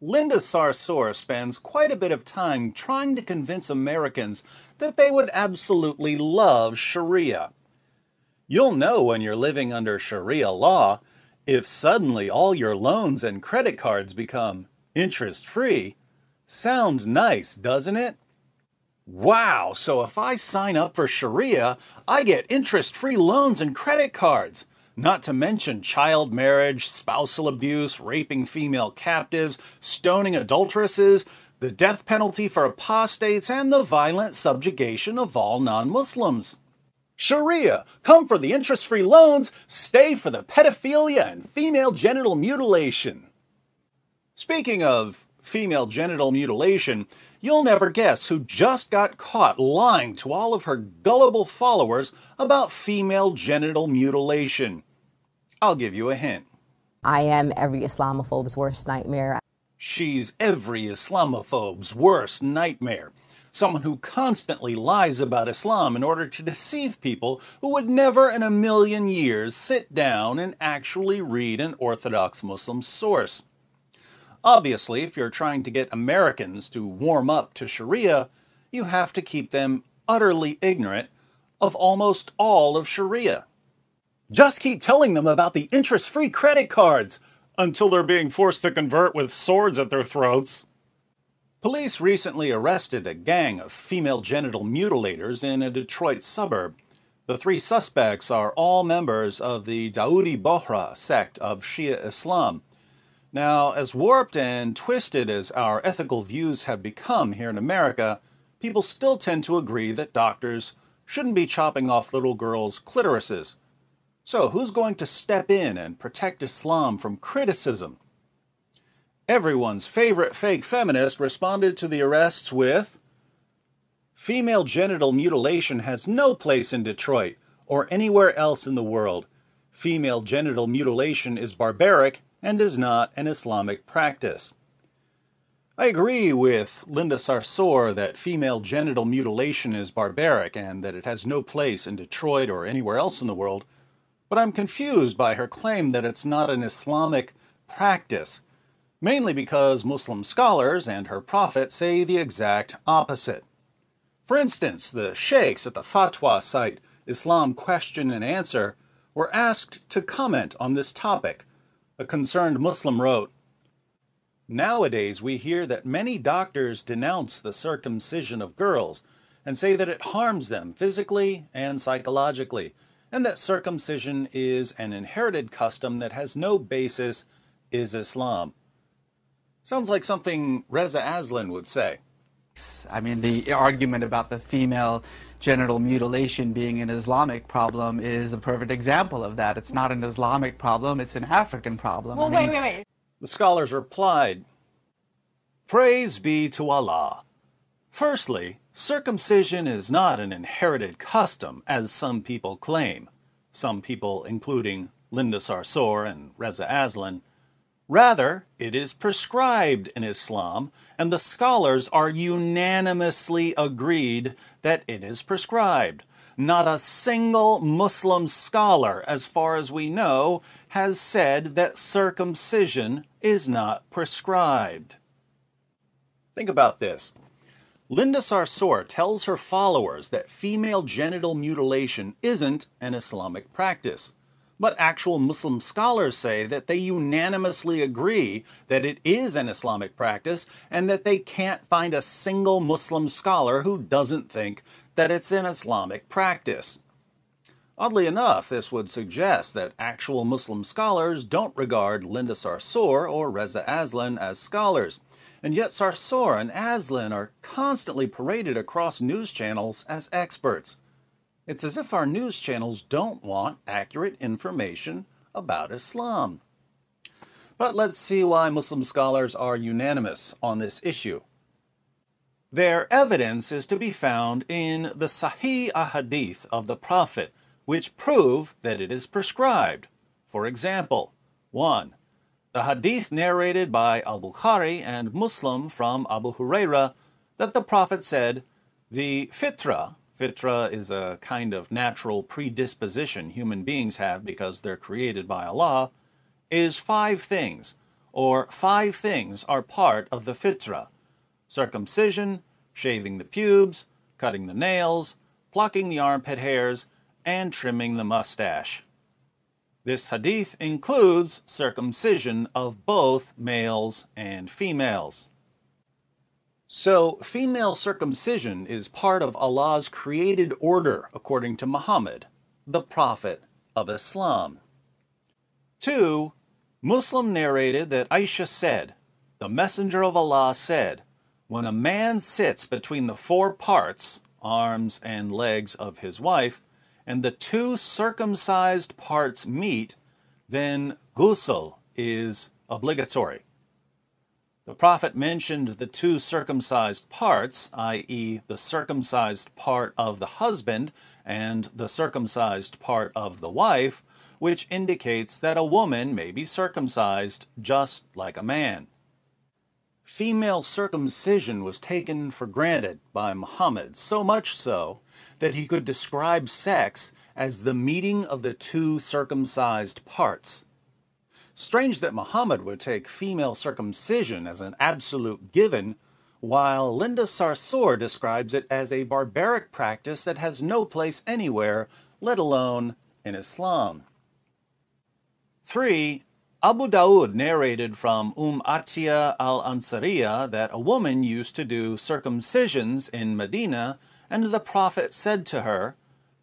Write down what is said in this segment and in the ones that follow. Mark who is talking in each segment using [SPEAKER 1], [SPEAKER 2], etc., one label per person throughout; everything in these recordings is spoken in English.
[SPEAKER 1] Linda Sarsour spends quite a bit of time trying to convince Americans that they would absolutely love Sharia. You'll know when you're living under Sharia law if suddenly all your loans and credit cards become interest-free. Sounds nice, doesn't it? Wow, so if I sign up for Sharia, I get interest-free loans and credit cards. Not to mention child marriage, spousal abuse, raping female captives, stoning adulteresses, the death penalty for apostates, and the violent subjugation of all non-Muslims. Sharia, come for the interest-free loans, stay for the pedophilia and female genital mutilation. Speaking of female genital mutilation, you'll never guess who just got caught lying to all of her gullible followers about female genital mutilation. I'll give you a hint.
[SPEAKER 2] I am every Islamophobe's worst nightmare.
[SPEAKER 1] She's every Islamophobe's worst nightmare. Someone who constantly lies about Islam in order to deceive people who would never in a million years sit down and actually read an Orthodox Muslim source. Obviously, if you're trying to get Americans to warm up to Sharia, you have to keep them utterly ignorant of almost all of Sharia. Just keep telling them about the interest-free credit cards until they're being forced to convert with swords at their throats. Police recently arrested a gang of female genital mutilators in a Detroit suburb. The 3 suspects are all members of the Dawoodi Bohra sect of Shia Islam. Now, as warped and twisted as our ethical views have become here in America, people still tend to agree that doctors shouldn't be chopping off little girls' clitorises. So who's going to step in and protect Islam from criticism? Everyone's favorite fake feminist responded to the arrests with, "Female genital mutilation has no place in Detroit or anywhere else in the world. Female genital mutilation is barbaric and is not an Islamic practice." I agree with Linda Sarsour that female genital mutilation is barbaric and that it has no place in Detroit or anywhere else in the world, but I'm confused by her claim that it's not an Islamic practice, mainly because Muslim scholars and her prophet say the exact opposite. For instance, the sheikhs at the fatwa site Islam Question and Answer were asked to comment on this topic. A concerned Muslim wrote, "Nowadays we hear that many doctors denounce the circumcision of girls and say that it harms them physically and psychologically, and that circumcision is an inherited custom that has no basis in Islam." Sounds like something Reza Aslan would say.
[SPEAKER 3] I mean, the argument about the female genital mutilation being an Islamic problem is a perfect example of that. It's not an Islamic problem, it's an African problem.
[SPEAKER 4] Well, wait.
[SPEAKER 1] The scholars replied, "Praise be to Allah. Firstly, circumcision is not an inherited custom, as some people claim. Some people, including Linda Sarsour and Reza Aslan. Rather, it is prescribed in Islam, and the scholars are unanimously agreed that it is prescribed. Not a single Muslim scholar, as far as we know, has said that circumcision is not prescribed." Think about this. Linda Sarsour tells her followers that female genital mutilation isn't an Islamic practice. But actual Muslim scholars say that they unanimously agree that it is an Islamic practice and that they can't find a single Muslim scholar who doesn't think that it's an Islamic practice. Oddly enough, this would suggest that actual Muslim scholars don't regard Linda Sarsour or Reza Aslan as scholars, and yet Sarsour and Aslan are constantly paraded across news channels as experts. It's as if our news channels don't want accurate information about Islam. But let's see why Muslim scholars are unanimous on this issue. Their evidence is to be found in the Sahih Ahadith of the Prophet, which prove that it is prescribed. For example, 1. The hadith narrated by Al-Bukhari and Muslim from Abu Huraira that the Prophet said, "The fitra is a kind of natural predisposition human beings have because they're created by Allah, is 5 things. or 5 things are part of the fitra: circumcision, shaving the pubes, cutting the nails, plucking the armpit hairs, and trimming the mustache. This hadith includes circumcision of both males and females. So, female circumcision is part of Allah's created order according to Muhammad, the Prophet of Islam. 2. Muslim narrated that Aisha said, "The Messenger of Allah said, when a man sits between the 4 parts, arms and legs of his wife, and the 2 circumcised parts meet, then ghusl is obligatory." The Prophet mentioned the 2 circumcised parts, i.e., the circumcised part of the husband and the circumcised part of the wife, which indicates that a woman may be circumcised just like a man. Female circumcision was taken for granted by Muhammad, so much so that he could describe sex as the meeting of the 2 circumcised parts. Strange that Muhammad would take female circumcision as an absolute given, while Linda Sarsour describes it as a barbaric practice that has no place anywhere, let alone in Islam. 3. Abu Dawood narrated from Atiyah al-Ansariya that a woman used to do circumcisions in Medina, and the Prophet said to her,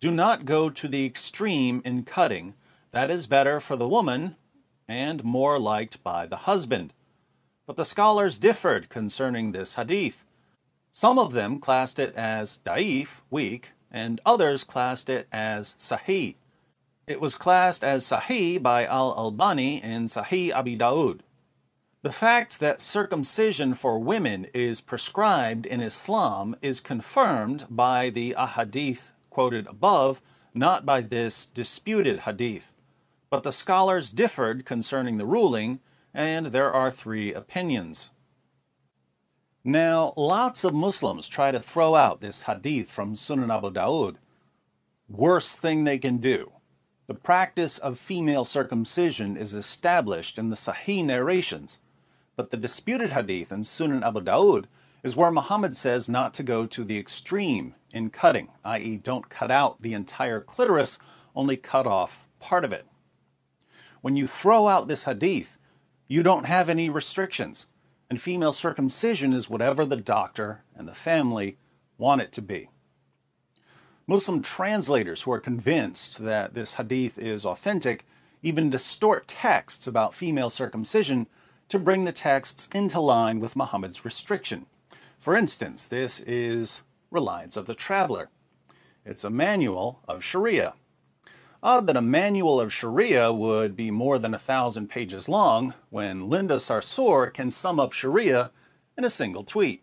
[SPEAKER 1] "Do not go to the extreme in cutting. That is better for the woman and more liked by the husband." But the scholars differed concerning this hadith. Some of them classed it as da'if, weak, and others classed it as sahih. It was classed as sahih by Al-Albani in Sahih Abi Dawood. The fact that circumcision for women is prescribed in Islam is confirmed by the ahadith quoted above, not by this disputed hadith. But the scholars differed concerning the ruling, and there are 3 opinions. Now, lots of Muslims try to throw out this hadith from Sunan Abu Dawood. Worst thing they can do. The practice of female circumcision is established in the Sahih narrations, but the disputed hadith in Sunan Abu Dawood is where Muhammad says not to go to the extreme in cutting, i.e. don't cut out the entire clitoris, only cut off part of it. When you throw out this hadith, you don't have any restrictions, and female circumcision is whatever the doctor and the family want it to be. Muslim translators who are convinced that this hadith is authentic even distort texts about female circumcision to bring the texts into line with Muhammad's restriction. For instance, this is Reliance of the Traveler. It's a manual of Sharia. Odd that a manual of Sharia would be more than 1,000 pages long when Linda Sarsour can sum up Sharia in a single tweet.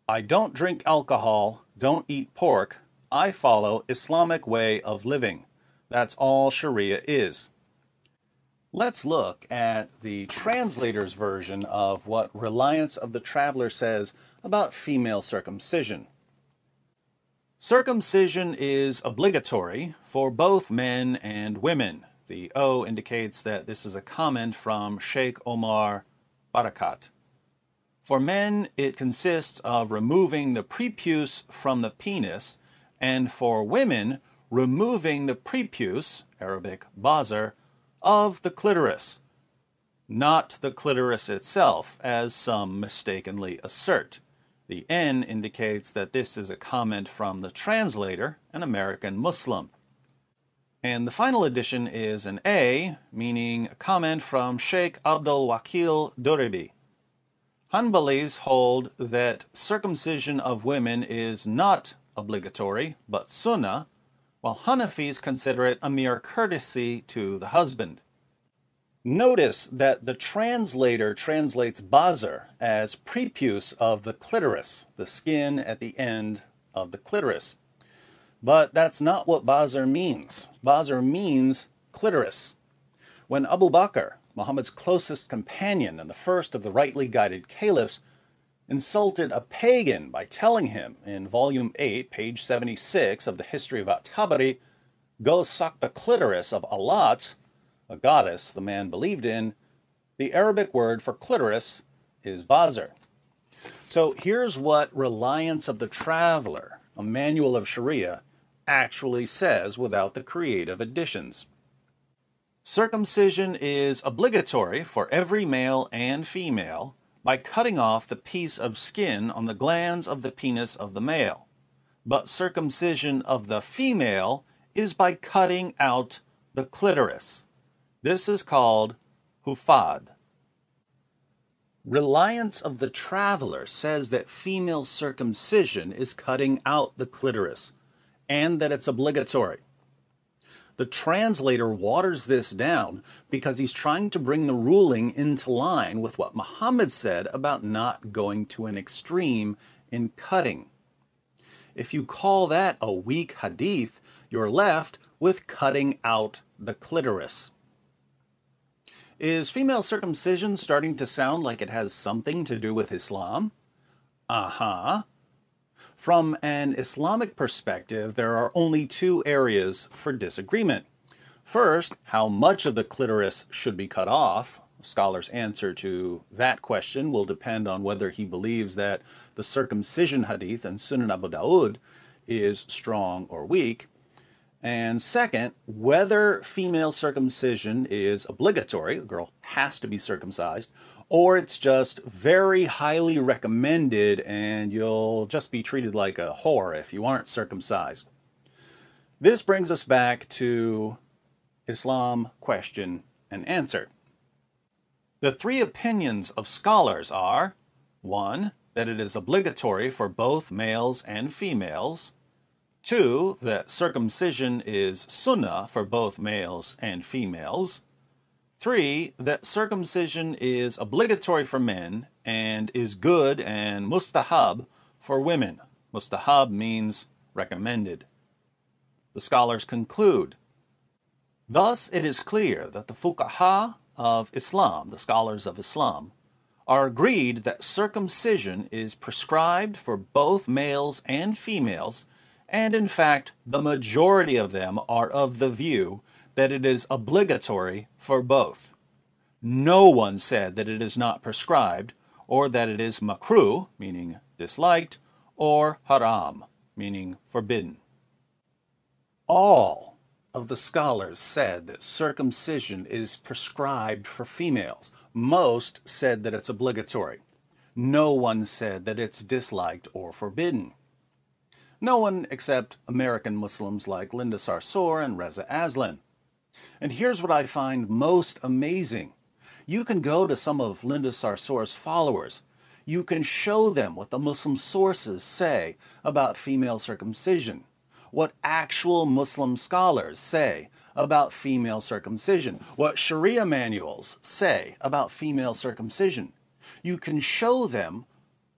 [SPEAKER 1] "I don't drink alcohol, don't eat pork. I follow Islamic way of living. That's all Sharia is." Let's look at the translator's version of what Reliance of the Traveler says about female circumcision. Circumcision is obligatory for both men and women. The O indicates that this is a comment from Sheikh Omar Barakat. For men, it consists of removing the prepuce from the penis, and for women, removing the prepuce, Arabic bazar, of the clitoris, not the clitoris itself, as some mistakenly assert. The N indicates that this is a comment from the translator, an American Muslim. And the final addition is an A, meaning a comment from Sheikh Abdul Wakil Duribi. Hanbalis hold that circumcision of women is not obligatory, but sunnah, while Hanafis consider it a mere courtesy to the husband. Notice that the translator translates bazar as prepuce of the clitoris, the skin at the end of the clitoris. But that's not what bazar means. Bazar means clitoris. When Abu Bakr, Muhammad's closest companion and the first of the rightly guided caliphs, insulted a pagan by telling him in volume 8, page 76 of the History of At-Tabari, "Go suck the clitoris of Alat," a goddess the man believed in, The Arabic word for clitoris is bazar. So here's what Reliance of the Traveler, a manual of Sharia, actually says without the creative additions. Circumcision is obligatory for every male and female by cutting off the piece of skin on the glands of the penis of the male. But circumcision of the female is by cutting out the clitoris. This is called hufad. Reliance of the Traveler says that female circumcision is cutting out the clitoris and that it's obligatory. The translator waters this down because he's trying to bring the ruling into line with what Muhammad said about not going to an extreme in cutting. If you call that a weak hadith, you're left with cutting out the clitoris. Is female circumcision starting to sound like it has something to do with Islam? From an Islamic perspective, there are only two areas for disagreement. First, how much of the clitoris should be cut off. A scholar's answer to that question will depend on whether he believes that the circumcision hadith in Sunan Abu Dawud is strong or weak. And second, whether female circumcision is obligatory, a girl has to be circumcised, or it's just very highly recommended and you'll just be treated like a whore if you aren't circumcised. This brings us back to Islam question and answer. The three opinions of scholars are: 1, that it is obligatory for both males and females; 2, that circumcision is sunnah for both males and females; 3, that circumcision is obligatory for men and is good and mustahab for women. Mustahab means recommended. The scholars conclude, thus it is clear that the fuqaha of Islam, the scholars of Islam, are agreed that circumcision is prescribed for both males and females, and in fact, the majority of them are of the view that it is obligatory for both. No one said that it is not prescribed, or that it is makruh, meaning disliked, or haram, meaning forbidden. All of the scholars said that circumcision is prescribed for females. Most said that it's obligatory. No one said that it's disliked or forbidden. No one except American Muslims like Linda Sarsour and Reza Aslan. And here's what I find most amazing. You can go to some of Linda Sarsour's followers. You can show them what the Muslim sources say about female circumcision, what actual Muslim scholars say about female circumcision, what Sharia manuals say about female circumcision. You can show them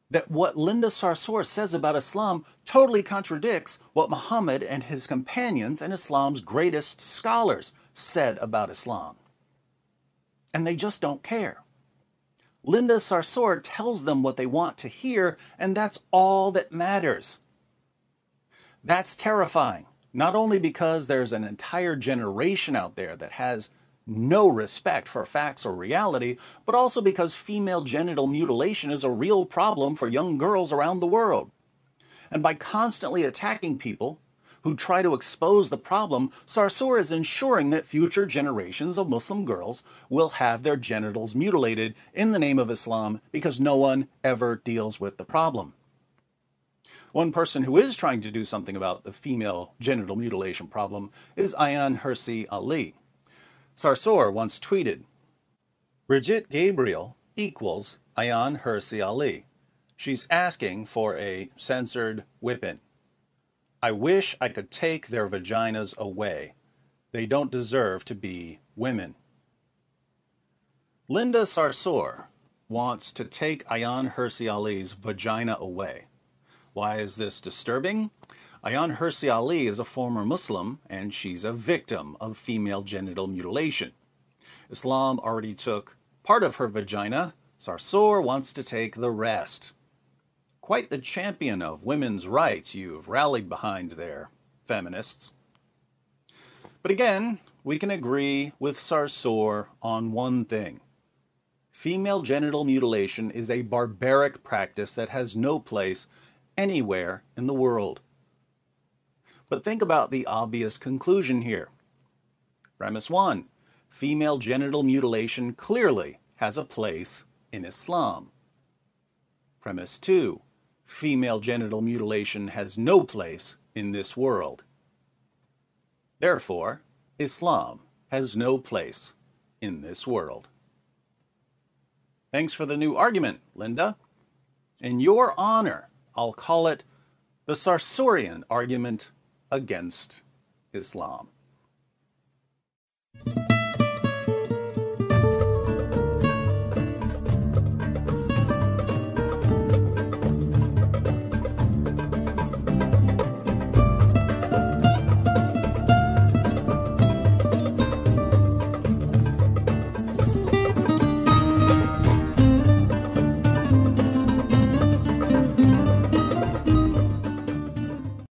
[SPEAKER 1] that what Linda Sarsour says about Islam totally contradicts what Muhammad and his companions and Islam's greatest scholars said about Islam. And they just don't care. Linda Sarsour tells them what they want to hear, and that's all that matters. That's terrifying, not only because there's an entire generation out there that has no respect for facts or reality, but also because female genital mutilation is a real problem for young girls around the world. And by constantly attacking people who try to expose the problem, Sarsour is ensuring that future generations of Muslim girls will have their genitals mutilated in the name of Islam because no one ever deals with the problem. One person who is trying to do something about the female genital mutilation problem is Ayaan Hirsi Ali. Sarsour once tweeted, Brigitte Gabriel equals Ayaan Hirsi Ali. She's asking for a censored whipping. I wish I could take their vaginas away. They don't deserve to be women. Linda Sarsour wants to take Ayaan Hirsi Ali's vagina away. Why is this disturbing? Ayaan Hirsi Ali is a former Muslim, and she's a victim of female genital mutilation. Islam already took part of her vagina. Sarsour wants to take the rest. Quite the champion of women's rights you've rallied behind there, feminists. But again, we can agree with Sarsour on one thing. female genital mutilation is a barbaric practice that has no place anywhere in the world. But think about the obvious conclusion here. Premise 1. Female genital mutilation clearly has a place in Islam. Premise 2. Female genital mutilation has no place in this world. Therefore, Islam has no place in this world. Thanks for the new argument, Linda. In your honor, I'll call it the Sarsourian argument against Islam.